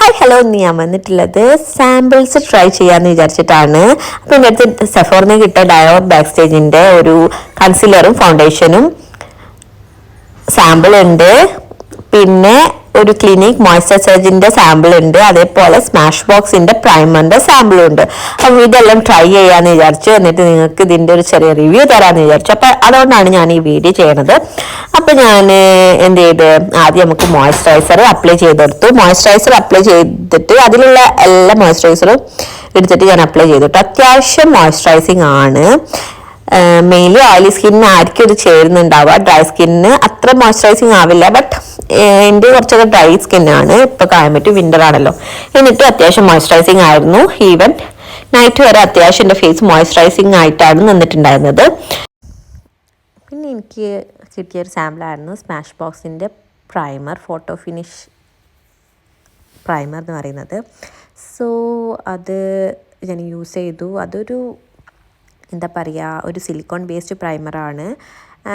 Hi hello, ഞാൻ വന്നിട്ടുള്ളത് samples try ചെയ്യാമെന്ന് വിചാരിച്ചിട്ടാണ്. അപ്പോൾ എൻ്റെ അടുത്ത് സെഫോറിന് കിട്ടിയ ഡയോർ ബാക്ക് സ്റ്റേജിൻ്റെ ഒരു കൺസീലറും ഫൗണ്ടേഷനും സാമ്പിൾ ഉണ്ട്. പിന്നെ ഒരു ക്ലിനിക് മോയ്സ്ചറൈസറിന്റെ സാമ്പിൾ ഉണ്ട്. അതേപോലെ സ്മാഷ് ബോക്സിന്റെ പ്രൈമറിന്റെ സാമ്പിളും ഉണ്ട്. അപ്പോൾ ഇതെല്ലാം ട്രൈ ചെയ്യാന്ന് വിചാരിച്ചു. എന്നിട്ട് നിങ്ങൾക്ക് ഇതിന്റെ ഒരു ചെറിയ റിവ്യൂ തരാമെന്ന് വിചാരിച്ചു. അപ്പോൾ അതുകൊണ്ടാണ് ഞാൻ ഈ വീഡിയോ ചെയ്യണത്. അപ്പോൾ ഞാൻ എന്ത് ചെയ്ത്, ആദ്യം നമുക്ക് മോയ്സ്ചറൈസർ അപ്ലൈ ചെയ്തെടുത്തു. മോയ്സ്ചറൈസർ അപ്ലൈ ചെയ്തിട്ട് അതിലുള്ള എല്ലാ മോയ്സ്ചറൈസറും എടുത്തിട്ട് ഞാൻ അപ്ലൈ ചെയ്തിട്ടു. അത്യാവശ്യം മോയ്സ്ചറൈസിങ് ആണ്. മെയിൻലി ഓയിലി സ്കിന്നിന് ആയിരിക്കും ഇത് ചേരുന്നുണ്ടാവുക. ഡ്രൈ സ്കിന്നിന് അത്ര മോയ്സ്ചറൈസിങ് ആവില്ല. ബട്ട് എൻ്റെ കുറച്ചൊക്കെ ഡ്രൈ സ്കിന്നാണ്. ഇപ്പോൾ ക്ലൈമറ്റ് വിൻ്റർ ആണല്ലോ. എന്നിട്ട് അത്യാവശ്യം മോയ്സ്ചറൈസിങ് ആയിരുന്നു. ഈവൻ നൈറ്റ് വരെ അത്യാവശ്യം എൻ്റെ ഫേസ് മോയ്സ്ചറൈസിങ് ആയിട്ടാണ് നിന്നിട്ടുണ്ടായിരുന്നത്. പിന്നെ എനിക്ക് കിട്ടിയൊരു സാമ്പിളായിരുന്നു സ്മാഷ് ബോക്സിൻ്റെ പ്രൈമർ, ഫോട്ടോ ഫിനിഷ് പ്രൈമർ എന്ന് പറയുന്നത്. സോ അത് ഞാൻ യൂസ് ചെയ്തു. അതൊരു എന്താ പറയുക, ഒരു സിലിക്കോൺ ബേസ്ഡ് പ്രൈമറാണ്.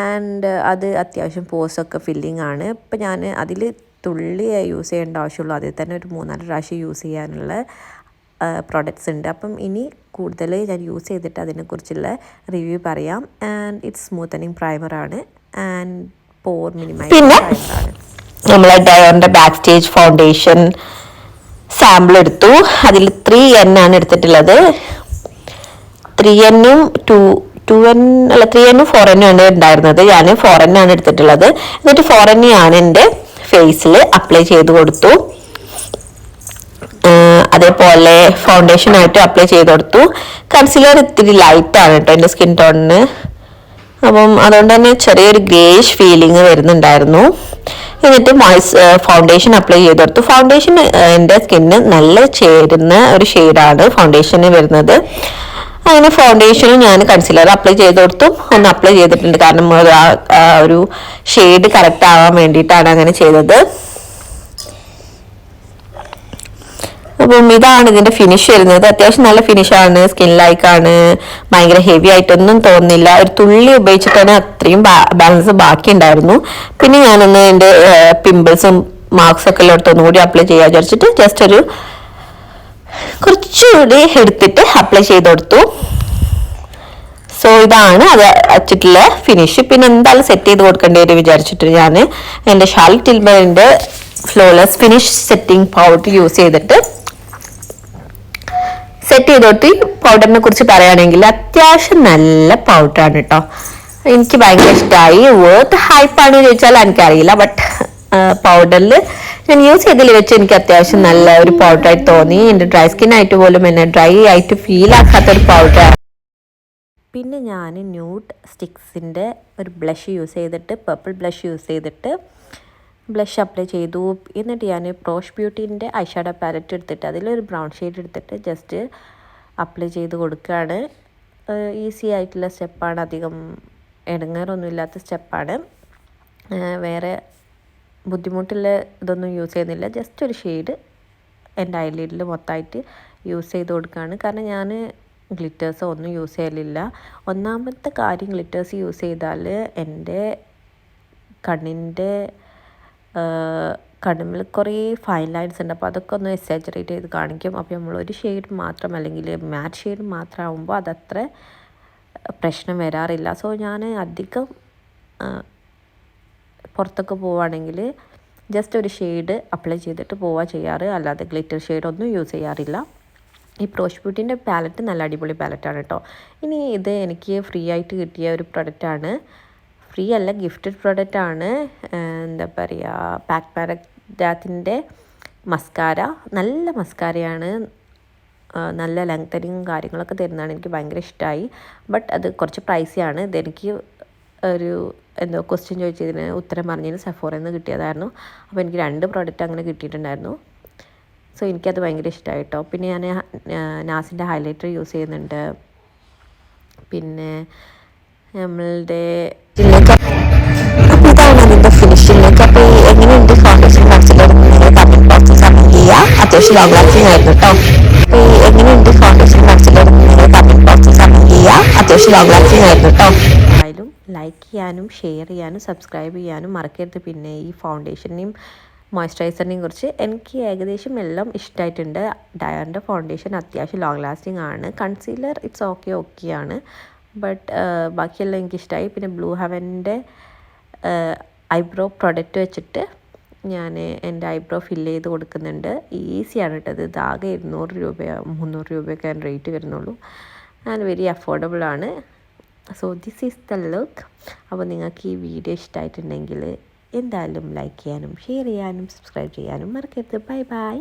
ആൻഡ് അത് അത്യാവശ്യം പോസൊക്കെ ഫില്ലിംഗ് ആണ്. ഇപ്പം ഞാൻ അതിൽ തുള്ളി യൂസ് ചെയ്യേണ്ട ആവശ്യമുള്ളൂ. അതിൽ തന്നെ ഒരു 3-4 പ്രാവശ്യം യൂസ് ചെയ്യാനുള്ള പ്രോഡക്റ്റ്സ് ഉണ്ട്. അപ്പം ഇനി കൂടുതൽ ഞാൻ യൂസ് ചെയ്തിട്ട് അതിനെക്കുറിച്ചുള്ള റിവ്യൂ പറയാം. ആൻഡ് ഇറ്റ്സ് സ്മൂത്തനിങ് പ്രൈമറാണ് ആൻഡ് പോർ മിനിമൈസിങ് പ്രൈമറാണ്. നമ്മൾ ഡയോറിൻ്റെ ബാക്ക് സ്റ്റേജ് ഫൗണ്ടേഷൻ സാമ്പിൾ എടുത്തു. അതിൽ 3N ആണ് എടുത്തിട്ടുള്ളത്. 3N-ഉം 3N-ഉം 4N-ഉം ആണ് ഉണ്ടായിരുന്നത്. ഞാൻ 4N ആണ് എടുത്തിട്ടുള്ളത്. എന്നിട്ട് 4N ആണ് എൻ്റെ ഫേസിൽ അപ്ലൈ ചെയ്ത് കൊടുത്തു. അതേപോലെ ഫൗണ്ടേഷനായിട്ട് അപ്ലൈ ചെയ്ത് കൊടുത്തു. കൺസീലർ ഇത്തിരി ലൈറ്റാണ് കേട്ടോ എൻ്റെ സ്കിൻ ടോണിന്. അപ്പം അതുകൊണ്ട് തന്നെ ചെറിയൊരു ഗ്രേഷ് ഫീലിംഗ് വരുന്നുണ്ടായിരുന്നു. എന്നിട്ട് ഫൗണ്ടേഷൻ അപ്ലൈ ചെയ്ത് കൊടുത്തു. ഫൗണ്ടേഷൻ എൻ്റെ സ്കിന്നിന് നല്ല ചേരുന്ന ഒരു ഷെയ്ഡാണ് ഫൗണ്ടേഷന് വരുന്നത്. അങ്ങനെ ഫൗണ്ടേഷനും ഞാൻ കൺസീലർ അപ്ലൈ ചെയ്ത് കൊടുത്തു. ഒന്ന് അപ്ലൈ ചെയ്തിട്ടുണ്ട്, കാരണം ഒരു ഷെയ്ഡ് കറക്റ്റ് ആവാൻ വേണ്ടിയിട്ടാണ് അങ്ങനെ ചെയ്തത്. അപ്പം ഇതാണ് ഇതിൻ്റെ ഫിനിഷ് വരുന്നത്. അത്യാവശ്യം നല്ല ഫിനിഷാണ്, സ്കിൻ ലൈക്കാണ്, ഭയങ്കര ഹെവി ആയിട്ടൊന്നും തോന്നുന്നില്ല. ഒരു തുള്ളി ഉപയോഗിച്ചിട്ട് തന്നെ അത്രയും ബാലൻസ് ബാക്കി ഉണ്ടായിരുന്നു. പിന്നെ ഞാനൊന്ന് എൻ്റെ പിമ്പിൾസും മാർക്സൊക്കെ ഉള്ളിടത്ത് ഒന്നുകൂടി അപ്ലൈ ചെയ്യാൻ വിചാരിച്ചിട്ട് ജസ്റ്റ് ഒരു കുറച്ചുകൂടി എടുത്തിട്ട് അപ്ലൈ ചെയ്ത് കൊടുത്തു. സോ ഇതാണ് അത് വെച്ചിട്ടുള്ള ഫിനിഷ്. പിന്നെ എന്തായാലും സെറ്റ് ചെയ്ത് കൊടുക്കേണ്ടി വരും വിചാരിച്ചിട്ട് ഞാൻ എൻ്റെ ഷാർലറ്റ് ടിൽബറിൻ്റെ flawless finish setting powder use ചെയ്തിട്ട് സെറ്റ് ചെയ്ത് കൊടുത്തു. ഈ പൗഡറിനെ കുറിച്ച് പറയുകയാണെങ്കിൽ അത്യാവശ്യം നല്ല പൗഡറാണ് കേട്ടോ. എനിക്ക് ഭയങ്കര ഇഷ്ടമായി. വേർത്ത് ഹൈപ്പാണെന്ന് ചോദിച്ചാൽ എനിക്കറിയില്ല. ബട്ട് പൗഡറിൽ ഞാൻ യൂസ് ചെയ്തതിൽ വെച്ച് എനിക്ക് അത്യാവശ്യം നല്ല ഒരു പൗഡറായിട്ട് തോന്നി. എൻ്റെ ഡ്രൈ സ്കിൻ ആയിട്ട് പോലും എന്നെ ഡ്രൈ ആയിട്ട് ഫീൽ ആക്കാത്തൊരു പൗഡർ. പിന്നെ ഞാൻ ന്യൂഡ് സ്റ്റിക്സിൻ്റെ ഒരു ബ്ലഷ് യൂസ് ചെയ്തിട്ട്, പർപ്പിൾ ബ്ലഷ് യൂസ് ചെയ്തിട്ട് ബ്ലഷ് അപ്ലൈ ചെയ്തു. എന്നിട്ട് ഞാൻ പ്രോഷ് ബ്യൂട്ടീൻ്റെ ഐഷാഡോ പാലറ്റ് എടുത്തിട്ട് അതിലൊരു ബ്രൗൺ ഷെയ്ഡ് എടുത്തിട്ട് ജസ്റ്റ് അപ്ലൈ ചെയ്ത് കൊടുക്കുകയാണ്. ഈസി ആയിട്ടുള്ള സ്റ്റെപ്പാണ്, അധികം ഇടങ്ങേറൊന്നുമില്ലാത്ത സ്റ്റെപ്പാണ്. വേറെ ബുദ്ധിമുട്ടുള്ള ഇതൊന്നും യൂസ് ചെയ്യുന്നില്ല. ജസ്റ്റ് ഒരു ഷെയ്ഡ് എൻ്റെ ഐലിഡിൽ മൊത്തമായിട്ട് യൂസ് ചെയ്ത് കൊടുക്കുകയാണ്. കാരണം ഞാൻ ഗ്ലിറ്റേഴ്സോ ഒന്നും യൂസ് ചെയ്യലില്ല. ഒന്നാമത്തെ കാര്യം, ഗ്ലിറ്റേഴ്സ് യൂസ് ചെയ്താൽ എൻ്റെ കണ്ണിൽ കുറേ ഫൈൻ ലൈൻസ് ഉണ്ട്. അപ്പോൾ അതൊക്കെ ഒന്ന് എക്സാജറേറ്റ് ചെയ്ത് കാണിക്കും. അപ്പോൾ നമ്മളൊരു ഷെയ്ഡ് മാത്രം അല്ലെങ്കിൽ മാറ്റ് ഷെയ്ഡ് മാത്രം ആകുമ്പോൾ അതത്ര പ്രശ്നം വരാറില്ല. സോ ഞാൻ അധികം പുറത്തൊക്കെ പോവുകയാണെങ്കിൽ ജസ്റ്റ് ഒരു ഷെയ്ഡ് അപ്ലൈ ചെയ്തിട്ട് പോവുക ചെയ്യാറ്, അല്ലാതെ ഗ്ലിറ്റർ ഷെയ്ഡൊന്നും യൂസ് ചെയ്യാറില്ല. ഈ പ്രോഷ് ബ്യൂട്ടീൻ്റെ പാലറ്റ് നല്ല അടിപൊളി പാലറ്റാണ് കേട്ടോ. ഇനി ഇത് എനിക്ക് ഫ്രീ ആയിട്ട് കിട്ടിയ ഒരു പ്രൊഡക്റ്റാണ്. ഫ്രീ അല്ല, ഗിഫ്റ്റഡ് പ്രൊഡക്റ്റാണ്. എന്താ പറയുക, പാക്ക് പാരഗ്രാഫിൻ്റെ മസ്കാര. നല്ല മസ്കാരയാണ്, നല്ല ലെങ്തനിങ് കാര്യങ്ങളൊക്കെ തരുന്നതാണ്. എനിക്ക് ഭയങ്കര ഇഷ്ടമായി. ബട്ട് അത് കുറച്ച് പ്രൈസിയാണ്. ഇതെനിക്ക് ഒരു എന്തോ ക്വസ്റ്റ്യൻ ചോദിച്ചതിന് ഉത്തരം പറഞ്ഞതിന് സെഫോറിൽ നിന്ന് കിട്ടിയതായിരുന്നു. അപ്പോൾ എനിക്ക് 2 പ്രോഡക്റ്റ് അങ്ങനെ കിട്ടിയിട്ടുണ്ടായിരുന്നു. സോ എനിക്കത് ഭയങ്കര ഇഷ്ടമായി കേട്ടോ. പിന്നെ ഞാൻ നാസിൻ്റെ ഹൈലൈറ്റർ യൂസ് ചെയ്യുന്നുണ്ട്. പിന്നെ നമ്മളുടെ അപ്പോൾ ഇതാണ് അതിൻ്റെ ഫിനിഷിലേക്ക്. അപ്പോൾ എങ്ങനെയുണ്ട് ഫൗണ്ടേഷൻ കൺസീലർ കമൻറ്റ് ബോക്സിൽ കമൻറ്റ് ചെയ്യുക. അത്യാവശ്യം ലോങ് ലാസ്റ്റിംഗ് ആയിരുന്നു കേട്ടോ. അപ്പോൾ എങ്ങനെയുണ്ട് ഫൗണ്ടേഷൻ കൺസീലർ കമൻറ്റ് ബോക്സിൽ കമൻറ്റ് ചെയ്യുക. അത്യാവശ്യം ലോങ് ലാസ്റ്റിംഗ് ആയിരുന്നു കേട്ടോ. ലൈക്ക് ചെയ്യാനും ഷെയർ ചെയ്യാനും സബ്സ്ക്രൈബ് ചെയ്യാനും മറക്കരുത്. പിന്നെ ഈ ഫൗണ്ടേഷനെയും മോയ്സ്ചറൈസറിനെയും കുറിച്ച് എനിക്ക് ഏകദേശം എല്ലാം ഇഷ്ടമായിട്ടുണ്ട്. ഡയാറിൻ്റെ ഫൗണ്ടേഷൻ അത്യാവശ്യം ലോങ് ലാസ്റ്റിംഗ് ആണ്. കൺസീലർ ഇറ്റ്സ് ഓക്കെ ആണ്, ബട്ട് ബാക്കിയെല്ലാം എനിക്കിഷ്ടമായി. പിന്നെ ബ്ലൂ ഹെവൻ്റെ ഐബ്രോ പ്രൊഡക്റ്റ് വെച്ചിട്ട് ഞാൻ എൻ്റെ ഐബ്രോ ഫില്ല് ചെയ്ത് കൊടുക്കുന്നുണ്ട്. ഈസിയാണ് കേട്ടത്. ഇതാകെ 200 രൂപയോ 300 രൂപയൊക്കെ റേറ്റ് വരുന്നുള്ളൂ. ആൻഡ് വെരി അഫോർഡബിൾ ആണ്. So this is the look. അപ്പോൾ നിങ്ങൾക്ക് ഈ വീഡിയോ ഇഷ്ടമായിട്ടുണ്ടെങ്കിൽ എന്തായാലും ലൈക്ക് ചെയ്യാനും ഷെയർ ചെയ്യാനും സബ്സ്ക്രൈബ് ചെയ്യാനും മറക്കരുത്. Bye bye.